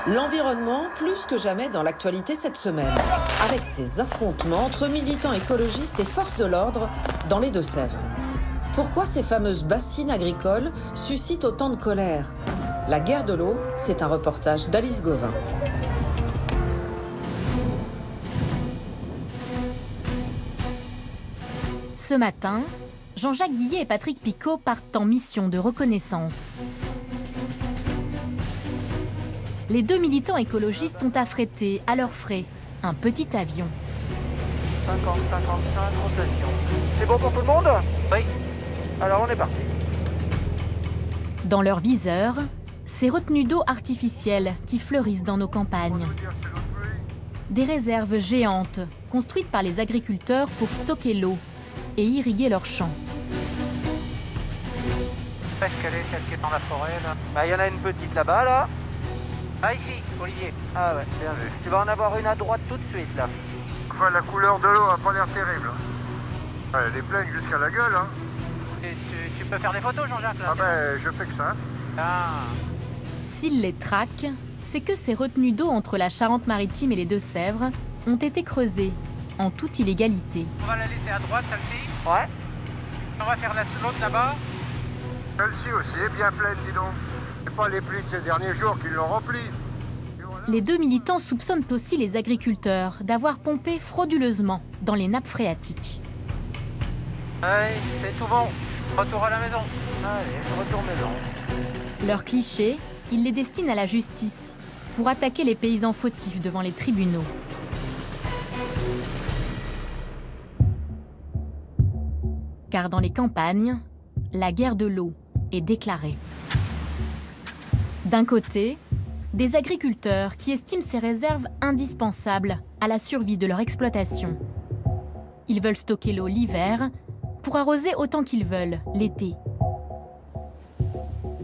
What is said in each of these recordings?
L'environnement, plus que jamais dans l'actualité cette semaine, avec ces affrontements entre militants écologistes et forces de l'ordre dans les Deux-Sèvres. Pourquoi ces fameuses bassines agricoles suscitent autant de colère? La guerre de l'eau, c'est un reportage d'Alice Gauvin. Ce matin, Jean-Jacques Guillet et Patrick Picot partent en mission de reconnaissance. Les deux militants écologistes ont affrété, à leurs frais, un petit avion. 50-55, rotation. C'est bon pour tout le monde? Oui. Alors on est parti. Dans leur viseur, ces retenues d'eau artificielles qui fleurissent dans nos campagnes. Des réserves géantes, construites par les agriculteurs pour stocker l'eau et irriguer leurs champs. Est-ce qu'elle est celle qui est dans la forêt là? Bah, y en a une petite là-bas là. Ah ici, Olivier. Ah ouais, bien vu. Tu vas en avoir une à droite tout de suite là. Enfin, la couleur de l'eau a pas l'air terrible. Elle est pleine jusqu'à la gueule, hein. Tu peux faire des photos, Jean-Jacques là? Ah ben, je fais que ça. Ah. S'ils les traquent, c'est que ces retenues d'eau entre la Charente-Maritime et les Deux-Sèvres ont été creusées en toute illégalité. On va la laisser à droite, celle-ci? Ouais. On va faire l'autre là-bas. Celle-ci aussi est bien pleine, dis donc. C'est pas les pluies de ces derniers jours qui l'ont remplie. Les deux militants soupçonnent aussi les agriculteurs d'avoir pompé frauduleusement dans les nappes phréatiques. Allez, c'est tout bon. Retour à la maison. Allez, retour maison. Leur cliché, ils les destinent à la justice pour attaquer les paysans fautifs devant les tribunaux. Car dans les campagnes, la guerre de l'eau est déclarée. D'un côté, des agriculteurs qui estiment ces réserves indispensables à la survie de leur exploitation. Ils veulent stocker l'eau l'hiver pour arroser autant qu'ils veulent l'été.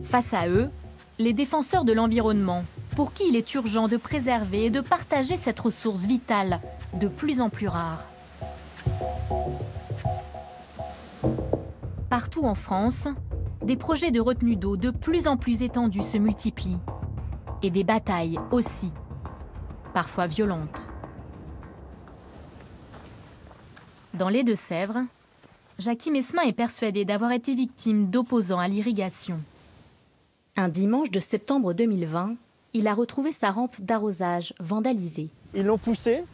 Face à eux, les défenseurs de l'environnement, pour qui il est urgent de préserver et de partager cette ressource vitale de plus en plus rare. Partout en France, des projets de retenue d'eau de plus en plus étendus se multiplient. Et des batailles aussi, parfois violentes. Dans les Deux-Sèvres, Jacky Mesmin est persuadé d'avoir été victime d'opposants à l'irrigation. Un dimanche de septembre 2020, il a retrouvé sa rampe d'arrosage vandalisée. Ils l'ont poussée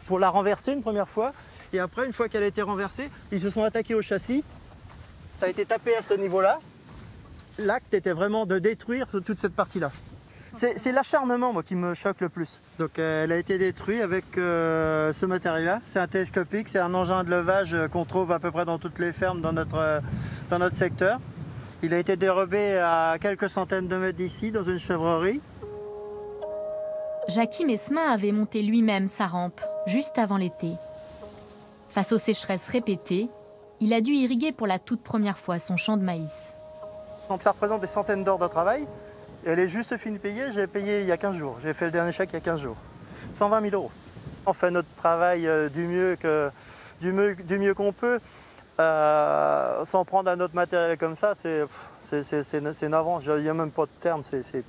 pour la renverser une première fois. Et après, une fois qu'elle a été renversée, ils se sont attaqués au châssis. Ça a été tapé à ce niveau-là. L'acte était vraiment de détruire toute cette partie-là. C'est l'acharnement moi, qui me choque le plus. Donc elle a été détruite avec ce matériel-là. C'est un télescopique, c'est un engin de levage qu'on trouve à peu près dans toutes les fermes dans notre secteur. Il a été dérobé à quelques centaines de mètres d'ici, dans une chèvrerie. Jacky Mesmin avait monté lui-même sa rampe, juste avant l'été. Face aux sécheresses répétées, il a dû irriguer pour la toute première fois son champ de maïs. Donc ça représente des centaines d'heures de travail. Et elle est juste finie payée, j'ai payé il y a 15 jours. J'ai fait le dernier chèque il y a 15 jours. 120 000 €. On fait notre travail du mieux qu'on peut. Sans prendre un autre matériel comme ça, c'est navrant. Il n'y a même pas de terme, c'est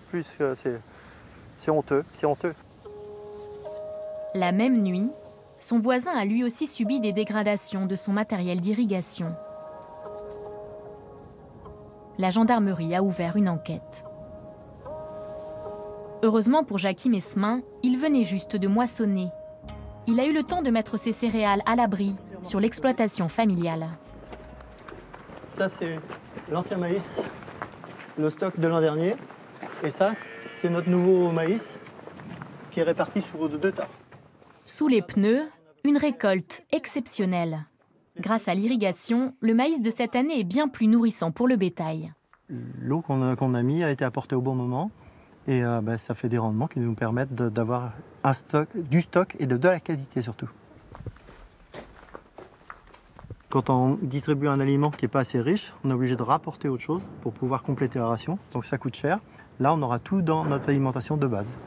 honteux, c'est honteux. La même nuit, son voisin a lui aussi subi des dégradations de son matériel d'irrigation. La gendarmerie a ouvert une enquête. Heureusement pour Jacky Mesmin, il venait juste de moissonner. Il a eu le temps de mettre ses céréales à l'abri sur l'exploitation familiale. Ça, c'est l'ancien maïs, le stock de l'an dernier. Et ça, c'est notre nouveau maïs qui est réparti sur 2 tas. Sous les pneus, une récolte exceptionnelle. Grâce à l'irrigation, le maïs de cette année est bien plus nourrissant pour le bétail. L'eau qu'on a mis a été apportée au bon moment. Et ça fait des rendements qui nous permettent d'avoir du stock et de la qualité surtout. Quand on distribue un aliment qui n'est pas assez riche, on est obligé de rapporter autre chose pour pouvoir compléter la ration. Donc ça coûte cher. Là, on aura tout dans notre alimentation de base.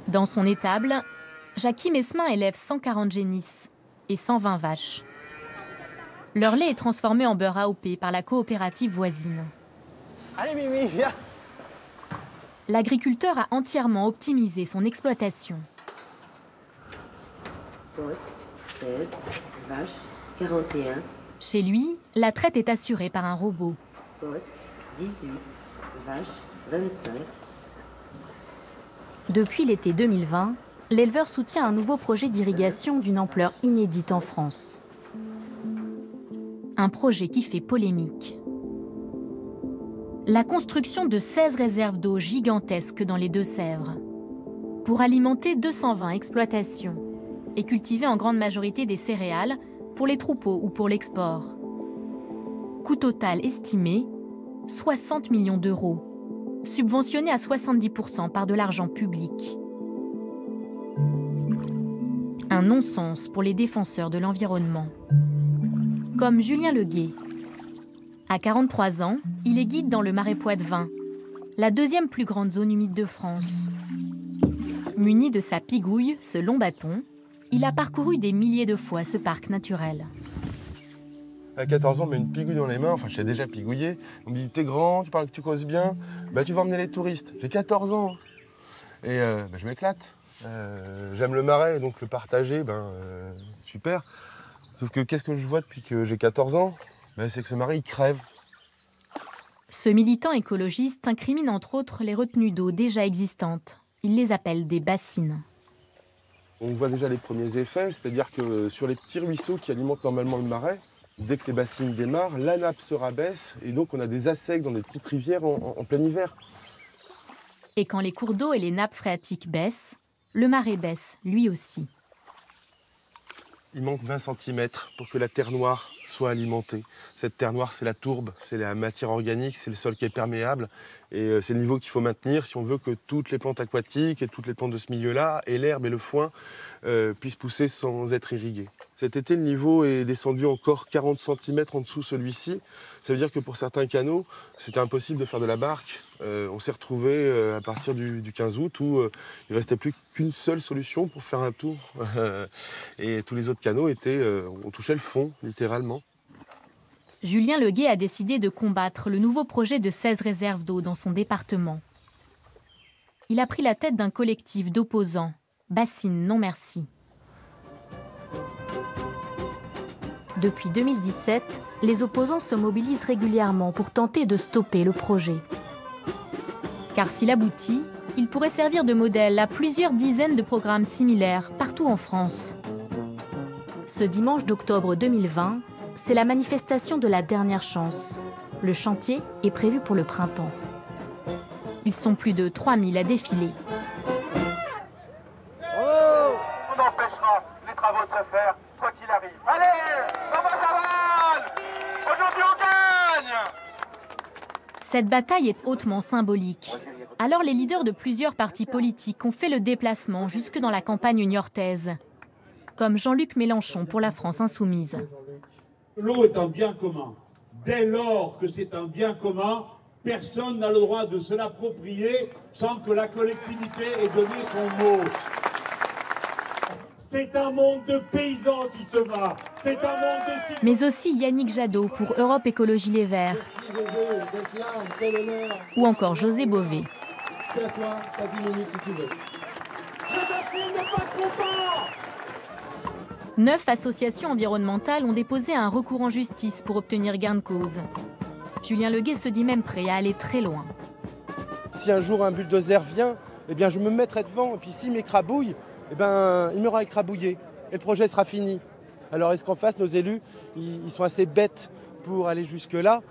Dans son étable, Jacky Mesmin élève 140 génisses et 120 vaches. Leur lait est transformé en beurre AOP par la coopérative voisine. Allez Mimi, viens. l'agriculteur a entièrement optimisé son exploitation. Poste, 16, vache, 41. Chez lui, la traite est assurée par un robot. Poste, 18, vache, 25. Depuis l'été 2020, l'éleveur soutient un nouveau projet d'irrigation d'une ampleur inédite en France. Un projet qui fait polémique. La construction de 16 réserves d'eau gigantesques dans les Deux-Sèvres pour alimenter 220 exploitations et cultiver en grande majorité des céréales pour les troupeaux ou pour l'export. Coût total estimé 60 millions d'euros, subventionné à 70% par de l'argent public. Un non-sens pour les défenseurs de l'environnement. Comme Julien Leguet. À 43 ans, il est guide dans le Marais Poitevin, la deuxième plus grande zone humide de France. Muni de sa pigouille, ce long bâton, il a parcouru des milliers de fois ce parc naturel. À 14 ans, on met une pigouille dans les mains, enfin je sais déjà pigouiller. On me dit t'es grand, tu parles que tu causes bien, bah tu vas emmener les touristes. J'ai 14 ans et je m'éclate. J'aime le marais, donc le partager, super. Sauf que qu'est-ce que je vois depuis que j'ai 14 ans? C'est que ce marais il crève. Ce militant écologiste incrimine entre autres les retenues d'eau déjà existantes. Il les appelle des bassines. On voit déjà les premiers effets, c'est-à-dire que sur les petits ruisseaux qui alimentent normalement le marais, dès que les bassines démarrent, la nappe se rabaisse et donc on a des assèques dans des petites rivières en plein hiver. Et quand les cours d'eau et les nappes phréatiques baissent, le marais baisse lui aussi. Il manque 20 cm pour que la terre noire soit alimentée. Cette terre noire, c'est la tourbe, c'est la matière organique, c'est le sol qui est perméable. Et c'est le niveau qu'il faut maintenir si on veut que toutes les plantes aquatiques et toutes les plantes de ce milieu-là, et l'herbe et le foin, puissent pousser sans être irriguées. Cet été, le niveau est descendu encore 40 cm en dessous celui-ci. Ça veut dire que pour certains canaux, c'était impossible de faire de la barque. On s'est retrouvé à partir du 15 août où il ne restait plus qu'une seule solution pour faire un tour. Et tous les autres canaux on touchait le fond, littéralement. Julien Leguet a décidé de combattre le nouveau projet de 16 réserves d'eau dans son département. Il a pris la tête d'un collectif d'opposants, Bassines Non Merci. Depuis 2017, les opposants se mobilisent régulièrement pour tenter de stopper le projet. Car s'il aboutit, il pourrait servir de modèle à plusieurs dizaines de programmes similaires partout en France. Ce dimanche d'octobre 2020, c'est la manifestation de la dernière chance. Le chantier est prévu pour le printemps. Ils sont plus de 3000 à défiler. On empêchera les travaux de se faire, quoi qu'il arrive. Allez, vamos Aval! Aujourd'hui on gagne! Cette bataille est hautement symbolique. Alors les leaders de plusieurs partis politiques ont fait le déplacement jusque dans la campagne niortaise. Comme Jean-Luc Mélenchon pour la France Insoumise. L'eau est un bien commun. Dès lors que c'est un bien commun, personne n'a le droit de se l'approprier sans que la collectivité ait donné son mot. C'est un monde de paysans qui se bat. C'est un monde de... Mais aussi Yannick Jadot pour Europe Écologie Les Verts. Merci José, d'être là, quel honneur. Ou encore José Bové. C'est à toi, t'as 10 minutes si tu veux. Ne passeront pas! 9 associations environnementales ont déposé un recours en justice pour obtenir gain de cause. Julien Leguet se dit même prêt à aller très loin. Si un jour un bulldozer vient, je me mettrai devant. Et puis s'il m'écrabouille, il m'aura écrabouillé. Et le projet sera fini. Alors est-ce qu'en face, nos élus, ils sont assez bêtes pour aller jusque-là?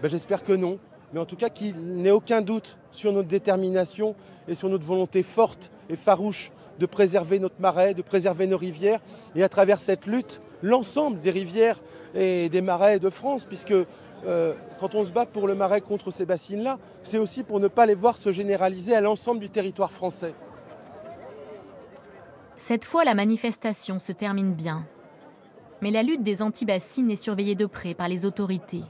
J'espère que non. Mais en tout cas, qu'il n'ait aucun doute sur notre détermination et sur notre volonté forte et farouche de préserver notre marais, de préserver nos rivières. Et à travers cette lutte, l'ensemble des rivières et des marais de France, puisque quand on se bat pour le marais contre ces bassines-là, c'est aussi pour ne pas les voir se généraliser à l'ensemble du territoire français. Cette fois, la manifestation se termine bien. Mais la lutte des anti-bassines est surveillée de près par les autorités.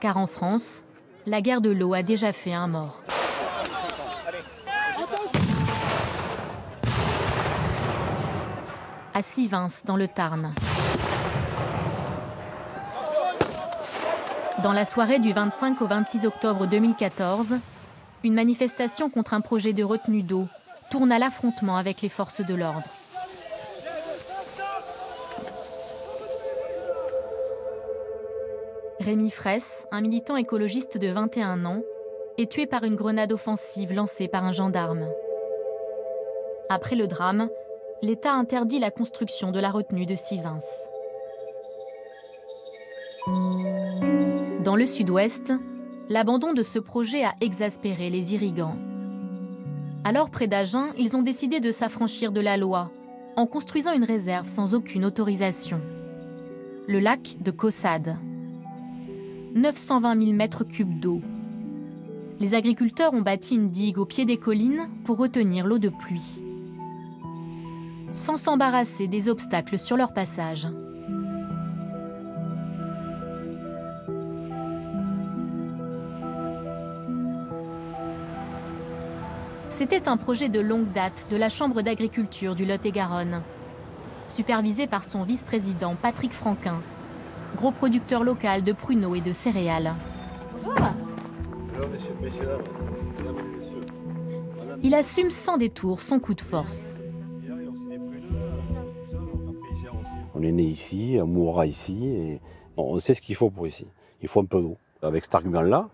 Car en France, la guerre de l'eau a déjà fait un mort. À Sivins, dans le Tarn. Dans la soirée du 25 au 26 octobre 2014, une manifestation contre un projet de retenue d'eau tourne à l'affrontement avec les forces de l'ordre. Rémi Fraisse, un militant écologiste de 21 ans, est tué par une grenade offensive lancée par un gendarme. Après le drame, l'État interdit la construction de la retenue de Sivens. Dans le sud-ouest, l'abandon de ce projet a exaspéré les irrigants. Alors, près d'Agen, ils ont décidé de s'affranchir de la loi en construisant une réserve sans aucune autorisation. Le lac de Caussade. 920 000 mètres cubes d'eau. Les agriculteurs ont bâti une digue au pied des collines pour retenir l'eau de pluie, sans s'embarrasser des obstacles sur leur passage. C'était un projet de longue date de la Chambre d'agriculture du Lot-et-Garonne, supervisé par son vice-président Patrick Franquin, gros producteur local de pruneaux et de céréales. Il assume sans détour son coup de force. On est né ici, on mourra ici, et on sait ce qu'il faut pour ici. Il faut un peu d'eau. Avec cet argument-là,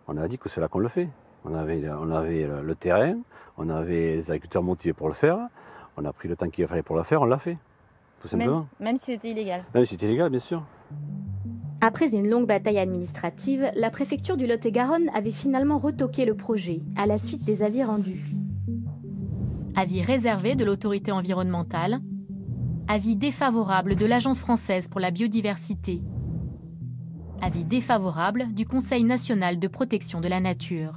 on a dit que c'est là qu'on le fait. On avait le terrain, on avait les agriculteurs motivés pour le faire, on a pris le temps qu'il fallait pour le faire, on l'a fait, tout simplement. Même si c'était illégal. Même si c'était illégal, bien sûr. Après une longue bataille administrative, la préfecture du Lot-et-Garonne avait finalement retoqué le projet, à la suite des avis rendus. Avis réservé de l'autorité environnementale, avis défavorable de l'Agence française pour la biodiversité, avis défavorable du Conseil national de protection de la nature.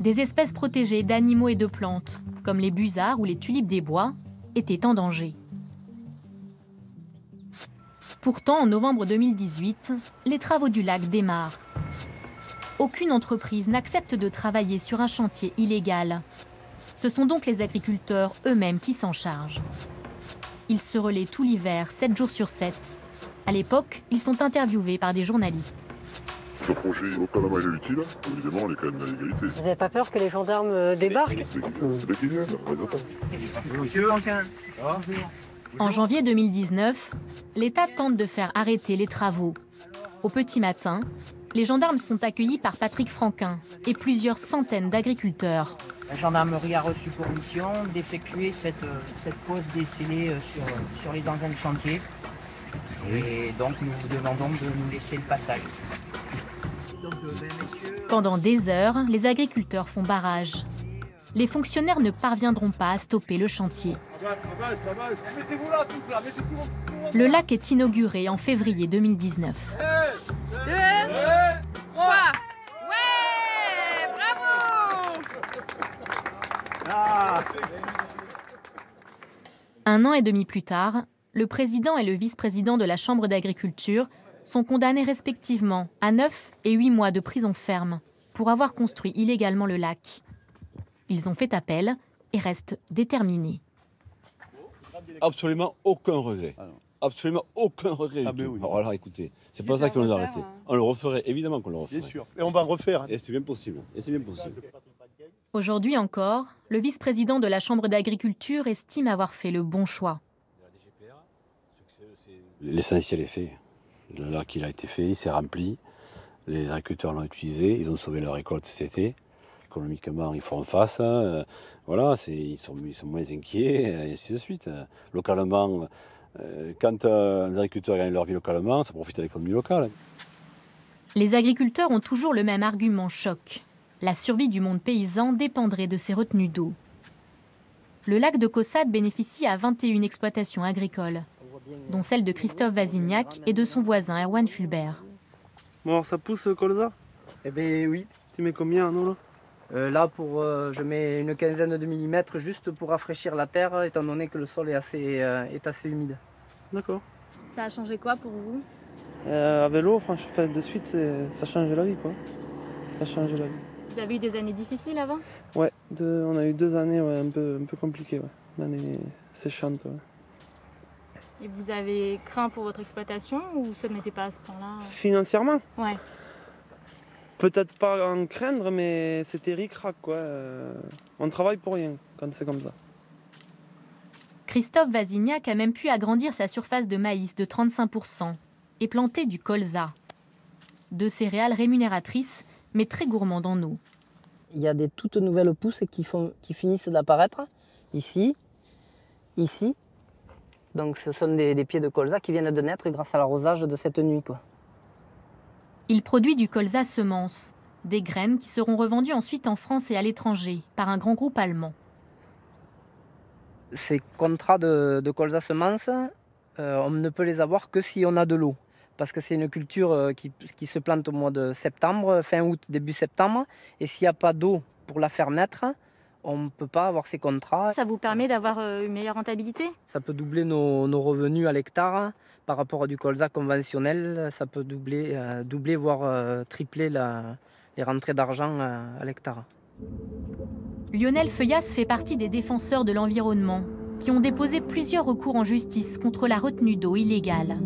Des espèces protégées d'animaux et de plantes, comme les busards ou les tulipes des bois, étaient en danger. Pourtant, en novembre 2018, les travaux du lac démarrent. Aucune entreprise n'accepte de travailler sur un chantier illégal. Ce sont donc les agriculteurs eux-mêmes qui s'en chargent. Ils se relaient tout l'hiver, 7 jours sur 7. À l'époque, ils sont interviewés par des journalistes. Ce projet localement il est utile, évidemment on est quand même dans l'égalité. Vous n'avez pas peur que les gendarmes débarquent? Dès qu'ils viennent, En janvier 2019, l'État tente de faire arrêter les travaux. Au petit matin, les gendarmes sont accueillis par Patrick Franquin et plusieurs centaines d'agriculteurs. La gendarmerie a reçu pour mission d'effectuer cette pose des scellés sur les engins de chantier. Et donc nous vous demandons de nous laisser le passage. Pendant des heures, les agriculteurs font barrage. Les fonctionnaires ne parviendront pas à stopper le chantier. Le lac est inauguré en février 2019. 1, 2, 3. Ouais, bravo! Un an et demi plus tard, le président et le vice-président de la Chambre d'agriculture sont condamnés respectivement à 9 et 8 mois de prison ferme pour avoir construit illégalement le lac. Ils ont fait appel et restent déterminés. Absolument aucun regret. Absolument aucun regret du tout. Oui. Alors là, écoutez, c'est pas ça qu'on nous a arrêté. On le referait, évidemment qu'on le referait. Bien sûr. Et on va refaire. Et c'est bien possible. Aujourd'hui encore, le vice-président de la Chambre d'agriculture estime avoir fait le bon choix. L'essentiel est fait. Le lac il a été fait, il s'est rempli. Les agriculteurs l'ont utilisé, ils ont sauvé leur récolte cet été. Économiquement, ils font face. Voilà, ils sont moins inquiets, et ainsi de suite. Localement, quand les agriculteurs gagnent leur vie localement, ça profite à l'économie locale. Les agriculteurs ont toujours le même argument choc. La survie du monde paysan dépendrait de ces retenues d'eau. Le lac de Caussade bénéficie à 21 exploitations agricoles, dont celle de Christophe Vazignac et de son voisin Erwan Fulbert. Bon, alors ça pousse colza? Eh bien oui. Tu mets combien en eau là? Là, je mets une quinzaine de millimètres juste pour rafraîchir la terre, étant donné que le sol est assez humide. D'accord. Ça a changé quoi pour vous? Avec l'eau, franchement, de suite, ça change la vie, quoi. Ça change la vie. Vous avez eu des années difficiles avant? Ouais, on a eu 2 années un peu compliquées, ouais. Une année séchante, ouais. Et vous avez craint pour votre exploitation ou ça n'était pas à ce point-là? Financièrement? Ouais. Peut-être pas en craindre, mais c'était ric-rac, quoi. On travaille pour rien quand c'est comme ça. Christophe Vazignac a même pu agrandir sa surface de maïs de 35% et planter du colza. 2 céréales rémunératrices, mais très gourmandes en eau. Il y a des toutes nouvelles pousses qui finissent d'apparaître, ici, ici. Donc ce sont des pieds de colza qui viennent de naître grâce à l'arrosage de cette nuit, quoi. Il produit du colza semence, des graines qui seront revendues ensuite en France et à l'étranger par un grand groupe allemand. Ces contrats de colza semence, on ne peut les avoir que si on a de l'eau. Parce que c'est une culture qui se plante au mois de septembre, fin août, début septembre. Et s'il n'y a pas d'eau pour la faire naître, on ne peut pas avoir ces contrats. Ça vous permet d'avoir une meilleure rentabilité? Ça peut doubler nos revenus à l'hectare. Par rapport à du colza conventionnel, ça peut doubler voire tripler les rentrées d'argent à l'hectare. Lionel Feuillas fait partie des défenseurs de l'environnement qui ont déposé plusieurs recours en justice contre la retenue d'eau illégale.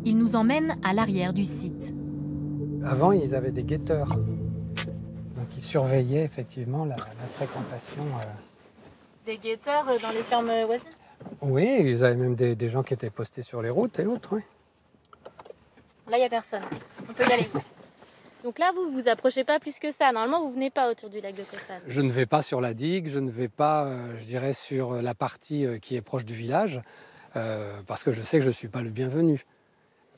Il nous emmène à l'arrière du site. Avant, ils avaient des guetteurs. Donc ils surveillaient effectivement la fréquentation. Des guetteurs dans les fermes voisines? Oui, ils avaient même des gens qui étaient postés sur les routes et autres. Oui. Là, il n'y a personne. On peut y aller. Donc là, vous ne vous approchez pas plus que ça. Normalement, vous ne venez pas autour du lac de Caussade. Je ne vais pas sur la digue, je ne vais pas, je dirais, sur la partie qui est proche du village, parce que je sais que je ne suis pas le bienvenu.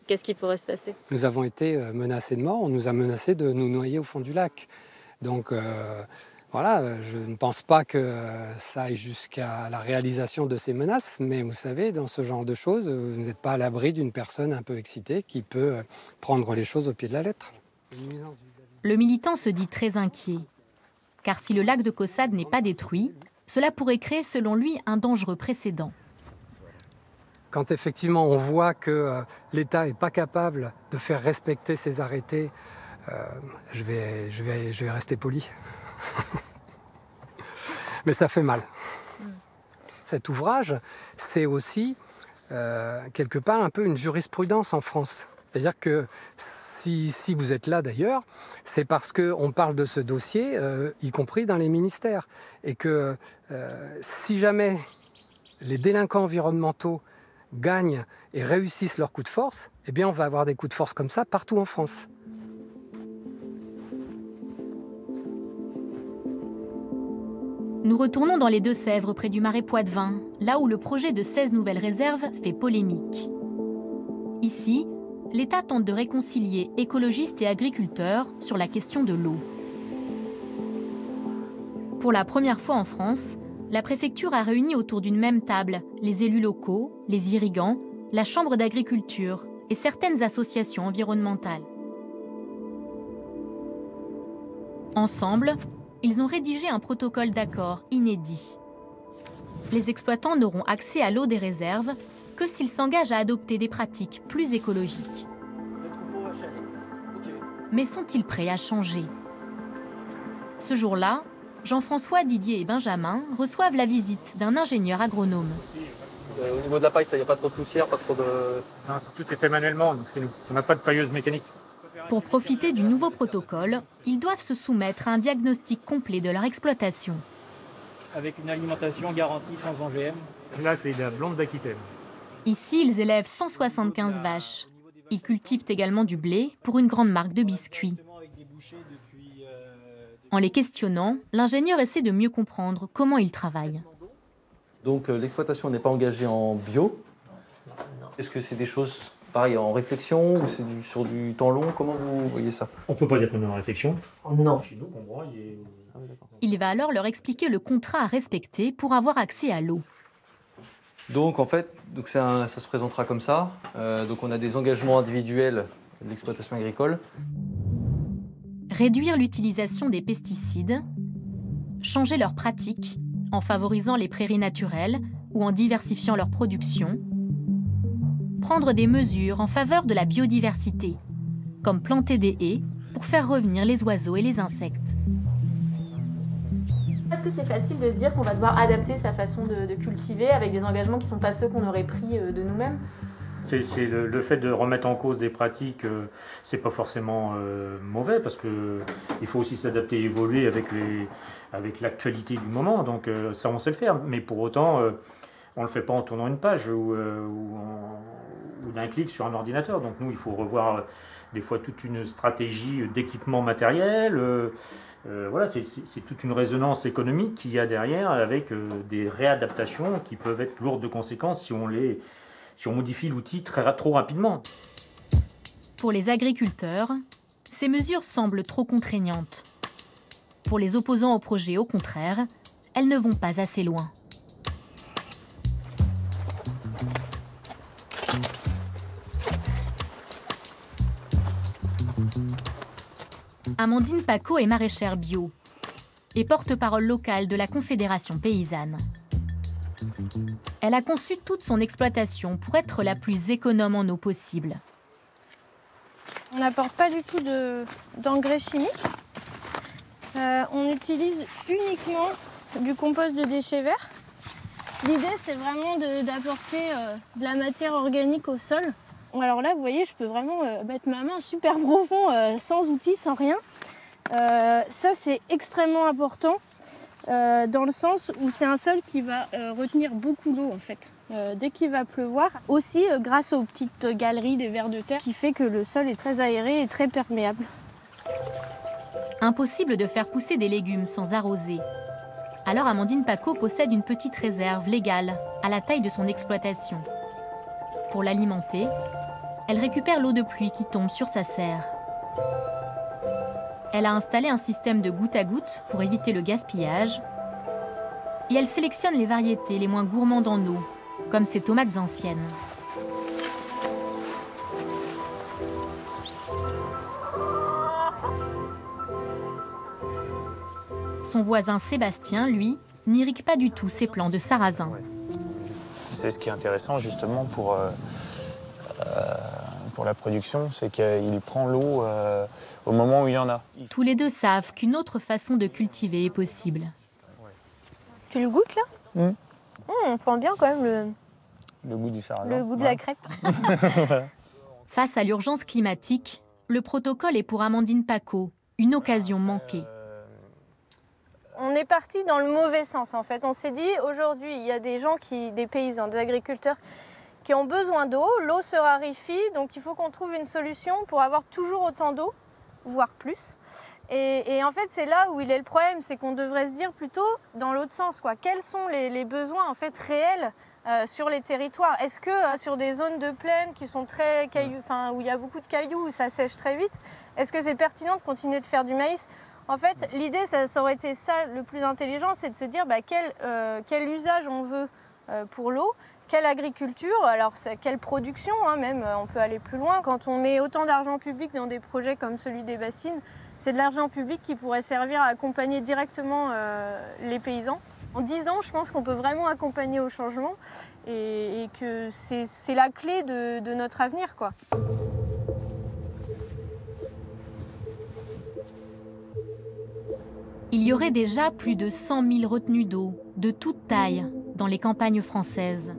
Qu'est-ce qui pourrait se passer? Nous avons été menacés de mort, on nous a menacés de nous noyer au fond du lac. Donc voilà, je ne pense pas que ça aille jusqu'à la réalisation de ces menaces, mais vous savez, dans ce genre de choses, vous n'êtes pas à l'abri d'une personne un peu excitée qui peut prendre les choses au pied de la lettre. Le militant se dit très inquiet, car si le lac de Caussade n'est pas détruit, cela pourrait créer, selon lui, un dangereux précédent. Quand effectivement on voit que l'État n'est pas capable de faire respecter ses arrêtés, je vais rester poli. Mais ça fait mal. Cet ouvrage, c'est aussi quelque part un peu une jurisprudence en France. C'est-à-dire que si vous êtes là d'ailleurs, c'est parce qu'on parle de ce dossier, y compris dans les ministères. Et que si jamais les délinquants environnementaux gagnent et réussissent leur coup de force, eh bien on va avoir des coups de force comme ça partout en France. Nous retournons dans les Deux-Sèvres, près du marais Poitevin, là où le projet de 16 nouvelles réserves fait polémique. Ici, l'État tente de réconcilier écologistes et agriculteurs sur la question de l'eau. Pour la première fois en France, la préfecture a réuni autour d'une même table les élus locaux, les irrigants, la chambre d'agriculture et certaines associations environnementales. Ensemble, ils ont rédigé un protocole d'accord inédit. Les exploitants n'auront accès à l'eau des réserves que s'ils s'engagent à adopter des pratiques plus écologiques. Mais sont-ils prêts à changer? Ce jour-là, Jean-François, Didier et Benjamin reçoivent la visite d'un ingénieur agronome. Au niveau de la paille, il n'y a pas trop de poussière, pas trop de... Non, tout est fait manuellement, donc on n'a pas de pailleuse mécanique. Pour profiter du nouveau protocole, ils doivent se soumettre à un diagnostic complet de leur exploitation. Avec une alimentation garantie sans OGM. Là, c'est la blonde d'Aquitaine. Ici, ils élèvent 175 vaches. Ils cultivent également du blé pour une grande marque de biscuits. En les questionnant, l'ingénieur essaie de mieux comprendre comment ils travaillent. Donc l'exploitation n'est pas engagée en bio. Est-ce que c'est des choses pareil en réflexion ou c'est sur du temps long? Comment vous voyez ça? On ne peut pas dire qu'on est en réflexion. Non. Il va alors leur expliquer le contrat à respecter pour avoir accès à l'eau. Donc en fait, ça se présentera comme ça. Donc on a des engagements individuels de l'exploitation agricole. Réduire l'utilisation des pesticides, changer leurs pratiques en favorisant les prairies naturelles ou en diversifiant leur production, prendre des mesures en faveur de la biodiversité, comme planter des haies pour faire revenir les oiseaux et les insectes. Est-ce que c'est facile de se dire qu'on va devoir adapter sa façon de cultiver avec des engagements qui ne sont pas ceux qu'on aurait pris de nous-mêmes? C'est le fait de remettre en cause des pratiques, c'est pas forcément mauvais parce que il faut aussi s'adapter et évoluer avec l'actualité du moment. Donc ça, on sait le faire. Mais pour autant, on le fait pas en tournant une page ou d'un clic sur un ordinateur. Donc nous, il faut revoir des fois toute une stratégie d'équipement matériel. Voilà, c'est toute une résonance économique qu'il y a derrière avec des réadaptations qui peuvent être lourdes de conséquences si on modifie l'outil trop rapidement. Pour les agriculteurs, ces mesures semblent trop contraignantes. Pour les opposants au projet, au contraire, elles ne vont pas assez loin. Amandine Pacaud est maraîchère bio et porte-parole locale de la Confédération paysanne. Elle a conçu toute son exploitation pour être la plus économe en eau possible. On n'apporte pas du tout d'engrais chimiques. On utilise uniquement du compost de déchets verts. L'idée, c'est vraiment d'apporter de la matière organique au sol. Alors là, vous voyez, je peux vraiment mettre ma main super profond, sans outils, sans rien. Ça, c'est extrêmement important dans le sens où c'est un sol qui va retenir beaucoup d'eau, en fait, dès qu'il va pleuvoir. Aussi, grâce aux petites galeries des vers de terre, qui fait que le sol est très aéré et très perméable. Impossible de faire pousser des légumes sans arroser. Alors Amandine Pacaud possède une petite réserve légale à la taille de son exploitation. Pour l'alimenter, elle récupère l'eau de pluie qui tombe sur sa serre. Elle a installé un système de goutte à goutte pour éviter le gaspillage. Et elle sélectionne les variétés les moins gourmandes en eau, comme ces tomates anciennes. Son voisin Sébastien, lui, n'irrigue pas du tout ses plants de sarrasin. C'est ce qui est intéressant justement pour la production, c'est qu'il prend l'eau au moment où il y en a. Tous les deux savent qu'une autre façon de cultiver est possible. Tu le goûtes là? On sent bien quand même le goût du sarrasin. Le goût de la crêpe. Face à l'urgence climatique, le protocole est pour Amandine Pacaud une occasion manquée. On est parti dans le mauvais sens en fait. On s'est dit aujourd'hui il y a des gens, des paysans, des agriculteurs qui ont besoin d'eau, l'eau se raréfie, donc il faut qu'on trouve une solution pour avoir toujours autant d'eau, voire plus. Et en fait c'est là où il est le problème, c'est qu'on devrait se dire plutôt dans l'autre sens, quoi. Quels sont les besoins en fait réels sur les territoires? Est-ce que sur des zones de plaine qui sont très où il y a beaucoup de cailloux, où ça sèche très vite, est-ce que c'est pertinent de continuer de faire du maïs? En fait, l'idée, ça aurait été ça le plus intelligent, c'est de se dire quel usage on veut pour l'eau, quelle agriculture, alors quelle production, hein, même, on peut aller plus loin. Quand on met autant d'argent public dans des projets comme celui des bassines, c'est de l'argent public qui pourrait servir à accompagner directement les paysans. En 10 ans, je pense qu'on peut vraiment accompagner au changement et que c'est la clé de notre avenir, quoi. Il y aurait déjà plus de 100 000 retenues d'eau, de toute taille, dans les campagnes françaises.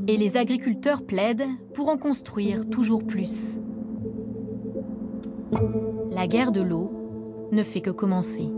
Et les agriculteurs plaident pour en construire toujours plus. La guerre de l'eau ne fait que commencer.